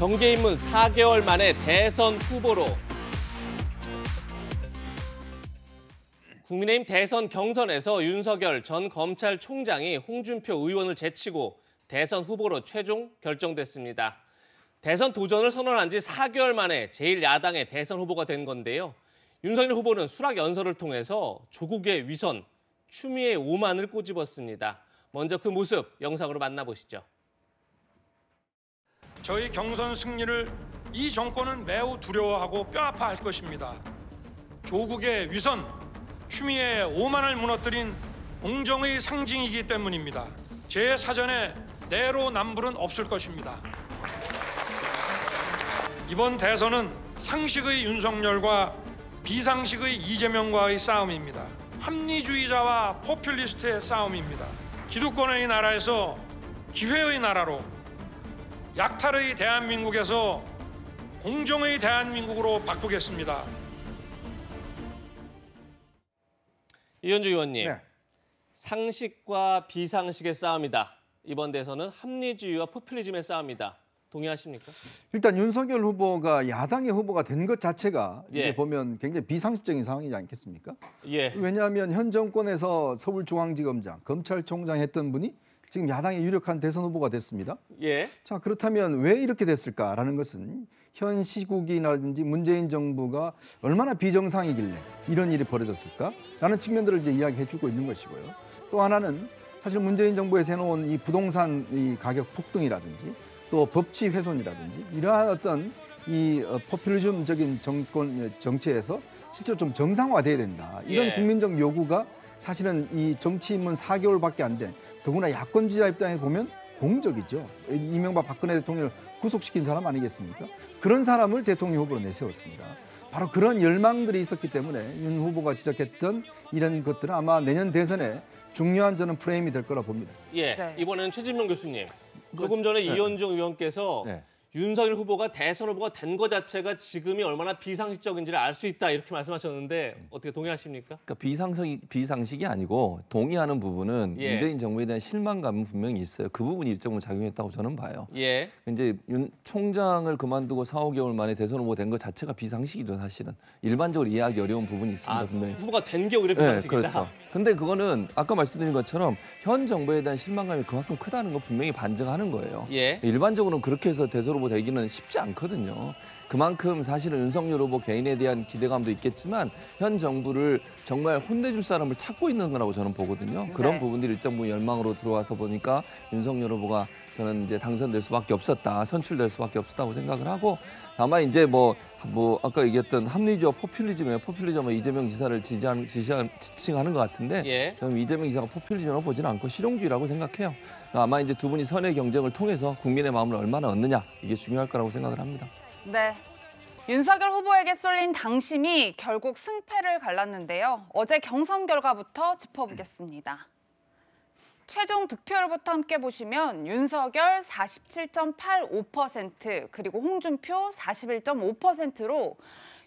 정계 입문 4개월 만에 대선 후보로. 국민의힘 대선 경선에서 윤석열 전 검찰총장이 홍준표 의원을 제치고 대선 후보로 최종 결정됐습니다. 대선 도전을 선언한 지 4개월 만에 제1야당의 대선 후보가 된 건데요. 윤석열 후보는 수락 연설을 통해서 조국의 위선, 추미애의 오만을 꼬집었습니다. 먼저 그 모습 영상으로 만나보시죠. 저희 경선 승리를 이 정권은 매우 두려워하고 뼈아파할 것입니다. 조국의 위선, 추미애의 오만을 무너뜨린 공정의 상징이기 때문입니다. 제 사전에 내로남불은 없을 것입니다. 이번 대선은 상식의 윤석열과 비상식의 이재명과의 싸움입니다. 합리주의자와 포퓰리스트의 싸움입니다. 기득권의 나라에서 기회의 나라로, 약탈의 대한민국에서 공정의 대한민국으로 바꾸겠습니다. 이현주 의원님, 네. 상식과 비상식의 싸움이다. 이번 대선은 합리주의와 포퓰리즘의 싸움이다. 동의하십니까? 일단 윤석열 후보가 야당의 후보가 된 것 자체가 예. 이게 보면 굉장히 비상식적인 상황이지 않겠습니까? 예. 왜냐하면 현 정권에서 서울중앙지검장, 검찰총장 했던 분이 지금 야당의 유력한 대선 후보가 됐습니다. 예. 자, 그렇다면 왜 이렇게 됐을까라는 것은 현 시국이라든지 문재인 정부가 얼마나 비정상이길래 이런 일이 벌어졌을까라는 측면들을 이제 이야기해주고 있는 것이고요. 또 하나는 사실 문재인 정부에서 해놓은 이 부동산 이 가격 폭등이라든지 또 법치 훼손이라든지 이러한 어떤 이 포퓰리즘적인 정치에서 실제로 좀 정상화돼야 된다. 이런 예. 국민적 요구가 사실은 이 정치 입문 4개월밖에 안 된 더구나 야권지자 입장에 보면 공적이죠. 이명박 박근혜 대통령을 구속시킨 사람 아니겠습니까? 그런 사람을 대통령 후보로 내세웠습니다. 바로 그런 열망들이 있었기 때문에 윤 후보가 지적했던 이런 것들은 아마 내년 대선에 중요한 저는 프레임이 될 거라 봅니다. 예. 네. 이번에는 최진명 교수님. 조금 전에 이현종 의원께서 윤석열 후보가 대선 후보가 된 것 자체가 지금이 얼마나 비상식적인지를 알 수 있다 이렇게 말씀하셨는데 어떻게 동의하십니까? 그러니까 비상식이 아니고 동의하는 부분은 예. 문재인 정부에 대한 실망감은 분명히 있어요. 그 부분이 일정으로 작용했다고 저는 봐요. 예. 이제 윤 총장을 그만두고 4, 5개월 만에 대선 후보 된 것 자체가 비상식이죠, 사실은. 일반적으로 이해하기 어려운 부분이 있습니다, 분명히. 후보가 된 게 오히려 네, 비상식이다. 그렇죠. 근데 그거는 아까 말씀드린 것처럼 현 정부에 대한 실망감이 그만큼 크다는 거 분명히 반증하는 거예요. 예. 일반적으로는 그렇게 해서 대선 후보 되기는 쉽지 않거든요. 그만큼 사실은 윤석열 후보 개인에 대한 기대감도 있겠지만 현 정부를 정말 혼내줄 사람을 찾고 있는 거라고 저는 보거든요. 그런 부분들이 일정 부분 열망으로 들어와서 보니까 윤석열 후보가 저는 이제 당선될 수밖에 없었다, 선출될 수밖에 없었다고 생각을 하고, 다만 이제 뭐 아까 얘기했던 합리주의와 포퓰리즘은 이재명 지사를 지칭하는 것 같은데 예. 저는 이재명 지사가 포퓰리즘으로 보지는 않고 실용주의라고 생각해요. 아마 이제 두 분이 선의 경쟁을 통해서 국민의 마음을 얼마나 얻느냐, 이게 중요할 거라고 생각을 합니다. 네. 윤석열 후보에게 쏠린 당심이 결국 승패를 갈랐는데요. 어제 경선 결과부터 짚어보겠습니다. 최종 득표율부터 함께 보시면 윤석열 47.85% 그리고 홍준표 41.5%로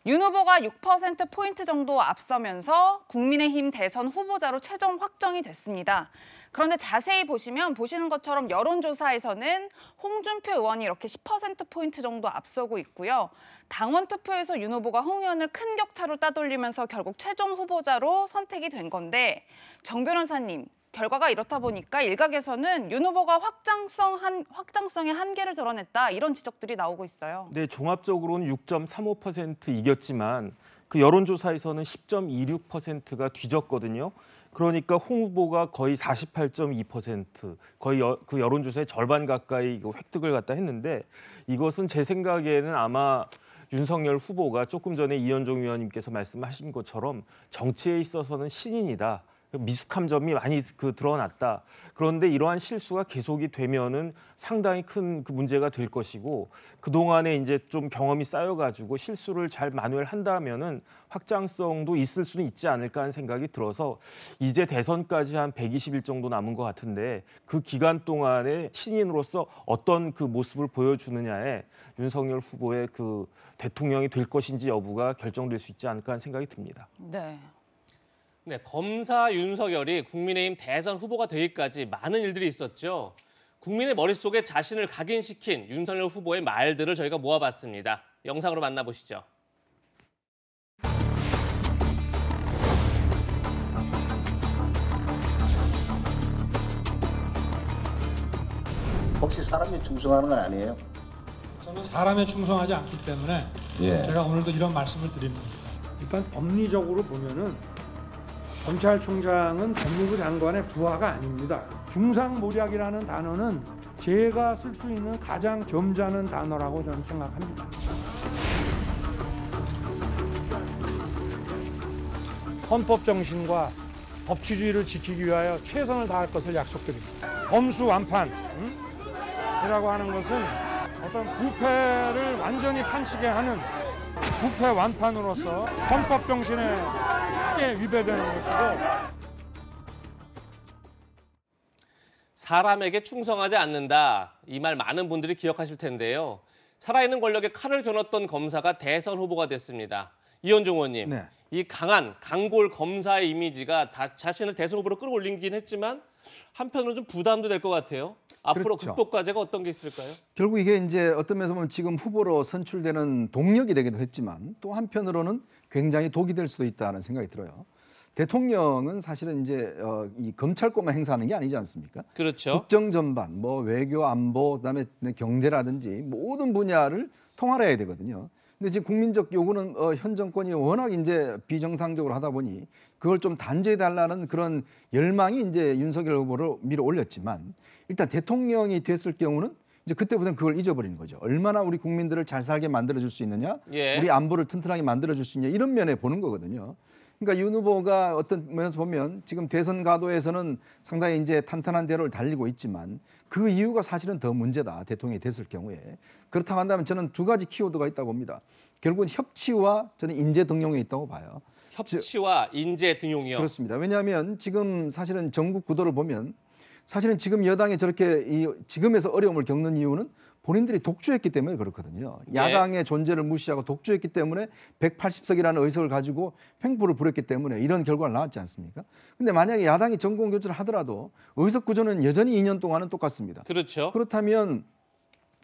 윤 후보가 6%포인트 정도 앞서면서 국민의힘 대선 후보자로 최종 확정이 됐습니다. 그런데 자세히 보시는 것처럼 여론조사에서는 홍준표 의원이 이렇게 10%포인트 정도 앞서고 있고요. 당원 투표에서 윤 후보가 홍 의원을 큰 격차로 따돌리면서 결국 최종 후보자로 선택이 된 건데, 정 변호사님, 결과가 이렇다 보니까 일각에서는 윤 후보가 확장성의 한계를 드러냈다, 이런 지적들이 나오고 있어요. 네, 종합적으로는 6.35% 이겼지만 그 여론조사에서는 10.26%가 뒤졌거든요. 그러니까 홍 후보가 거의 48.2%, 거의 그 여론조사의 절반 가까이 획득을 갖다 했는데, 이것은 제 생각에는 아마 윤석열 후보가 조금 전에 이현종 의원님께서 말씀하신 것처럼 정치에 있어서는 신인이다, 미숙한 점이 많이 드러났다. 그런데 이러한 실수가 계속이 되면은 상당히 큰 그 문제가 될 것이고, 그동안에 이제 좀 경험이 쌓여가지고 실수를 잘 만회한다면은 확장성도 있을 수는 있지 않을까 하는 생각이 들어서, 이제 대선까지 한 120일 정도 남은 것 같은데 그 기간 동안에 신인으로서 어떤 그 모습을 보여주느냐에 윤석열 후보의 그 대통령이 될 것인지 여부가 결정될 수 있지 않을까 하는 생각이 듭니다. 네. 네, 검사 윤석열이 국민의힘 대선 후보가 되기까지 많은 일들이 있었죠. 국민의 머릿속에 자신을 각인시킨 윤석열 후보의 말들을 저희가 모아봤습니다. 영상으로 만나보시죠. 혹시 사람이 충성하는 건 아니에요? 저는 사람에 충성하지 않기 때문에 제가 오늘도 이런 말씀을 드립니다. 일단 법리적으로 보면은 검찰총장은 법무부 장관의 부하가 아닙니다. 중상모략이라는 단어는 제가 쓸 수 있는 가장 점잖은 단어라고 저는 생각합니다. 헌법 정신과 법치주의를 지키기 위하여 최선을 다할 것을 약속드립니다. 범수 완판 이라고 하는 것은 어떤 부패를 완전히 판치게 하는 부패 완판으로서 헌법 정신에 크게 위배되는 것이고 사람에게 충성하지 않는다. 이 말 많은 분들이 기억하실 텐데요. 살아있는 권력에 칼을 겨눴던 검사가 대선 후보가 됐습니다. 이현종 의원님, 네. 이 강한 강골 검사의 이미지가 자신을 대선 후보로 끌어올리긴 했지만 한편으로 좀 부담도 될 것 같아요. 앞으로 그렇죠. 극복 과제가 어떤 게 있을까요? 결국 이게 이제 어떤 면에서 보면 지금 후보로 선출되는 동력이 되기도 했지만 또 한편으로는 굉장히 독이 될 수도 있다는 생각이 들어요. 대통령은 사실은 이제 이 검찰권만 행사하는 게 아니지 않습니까? 그렇죠. 국정 전반, 뭐 외교, 안보, 그다음에 경제라든지 모든 분야를 통할해야 되거든요. 근데 지금 국민적 요구는 현 정권이 워낙 이제 비정상적으로 하다 보니 그걸 좀 단죄해 달라는 그런 열망이 이제 윤석열 후보를 밀어 올렸지만 일단 대통령이 됐을 경우는 이제 그때부터는 그걸 잊어버리는 거죠. 얼마나 우리 국민들을 잘 살게 만들어줄 수 있느냐, 예. 우리 안보를 튼튼하게 만들어줄 수 있냐 이런 면에 보는 거거든요. 그러니까 윤 후보가 어떤 면에서 보면 지금 대선 가도에서는 상당히 이제 탄탄한 대로를 달리고 있지만 그 이유가 사실은 더 문제다. 대통령이 됐을 경우에. 그렇다고 한다면 저는 두 가지 키워드가 있다고 봅니다. 결국은 협치와 저는 인재 등용에 있다고 봐요. 협치와 인재 등용이요. 그렇습니다. 왜냐하면 지금 사실은 전국 구도를 보면 사실은 지금 여당이 저렇게 지금에서 어려움을 겪는 이유는 본인들이 독주했기 때문에 그렇거든요. 야당의 존재를 무시하고 독주했기 때문에 180석이라는 의석을 가지고 횡포를 부렸기 때문에 이런 결과가 나왔지 않습니까? 근데 만약에 야당이 정권 교체를 하더라도 의석 구조는 여전히 2년 동안은 똑같습니다. 그렇죠. 그렇다면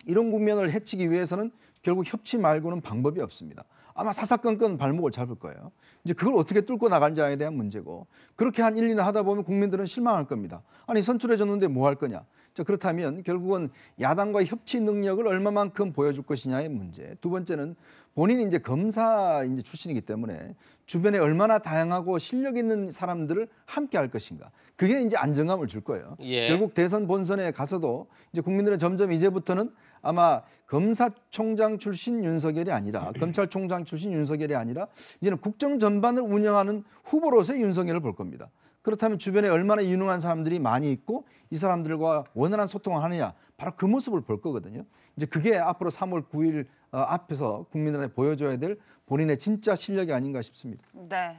이런 국면을 해치기 위해서는 결국 협치 말고는 방법이 없습니다. 아마 사사건건 발목을 잡을 거예요. 이제 그걸 어떻게 뚫고 나가는지에 대한 문제고 그렇게 한 1, 2년 하다 보면 국민들은 실망할 겁니다. 아니 선출해줬는데 뭐 할 거냐. 자, 그렇다면 결국은 야당과의 협치 능력을 얼마만큼 보여줄 것이냐의 문제. 두 번째는 본인이 이제 검사 이제 출신이기 때문에 주변에 얼마나 다양하고 실력 있는 사람들을 함께 할 것인가. 그게 이제 안정감을 줄 거예요. 예. 결국 대선 본선에 가서도 이제 국민들은 점점 이제부터는 아마 검사총장 출신 윤석열이 아니라 검찰총장 출신 윤석열이 아니라 이제는 국정 전반을 운영하는 후보로서의 윤석열을 볼 겁니다. 그렇다면 주변에 얼마나 유능한 사람들이 많이 있고 이 사람들과 원활한 소통을 하느냐 바로 그 모습을 볼 거거든요. 이제 그게 앞으로 3월 9일 앞에서 국민들한테 보여줘야 될 본인의 진짜 실력이 아닌가 싶습니다. 네.